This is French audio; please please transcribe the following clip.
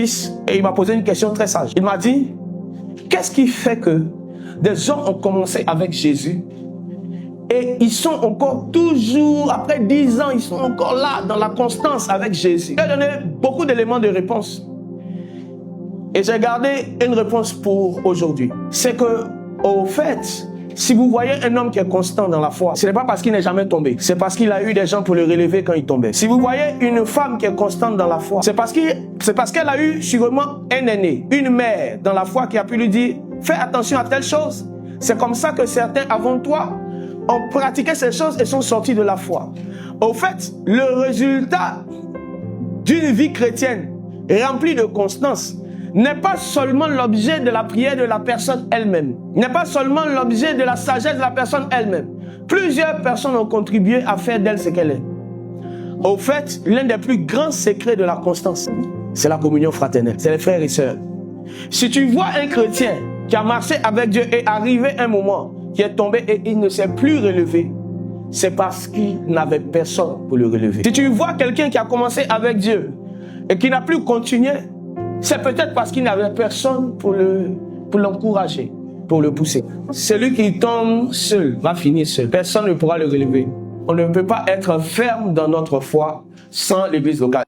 Et il m'a posé une question très sage. Il m'a dit, qu'est-ce qui fait que des gens ont commencé avec Jésus et ils sont encore toujours, après 10 ans, ils sont encore là dans la constance avec Jésus? J'ai donné beaucoup d'éléments de réponse. Et j'ai gardé une réponse pour aujourd'hui. C'est que, au fait, si vous voyez un homme qui est constant dans la foi, ce n'est pas parce qu'il n'est jamais tombé. C'est parce qu'il a eu des gens pour le relever quand il tombait. Si vous voyez une femme qui est constante dans la foi, c'est parce qu'elle a eu sûrement un aîné, une mère dans la foi qui a pu lui dire, fais attention à telle chose. C'est comme ça que certains avant toi ont pratiqué ces choses et sont sortis de la foi. Au fait, le résultat d'une vie chrétienne remplie de constance n'est pas seulement l'objet de la prière de la personne elle-même, n'est pas seulement l'objet de la sagesse de la personne elle-même. Plusieurs personnes ont contribué à faire d'elle ce qu'elle est. Au fait, l'un des plus grands secrets de la constance, c'est la communion fraternelle, c'est les frères et sœurs. Si tu vois un chrétien qui a marché avec Dieu et arrivé un moment qui est tombé et il ne s'est plus relevé, c'est parce qu'il n'avait personne pour le relever. Si tu vois quelqu'un qui a commencé avec Dieu et qui n'a plus continué, c'est peut-être parce qu'il n'avait personne pour l'encourager, pour le pousser. Celui qui tombe seul va finir seul. Personne ne pourra le relever. On ne peut pas être ferme dans notre foi sans l'église locale.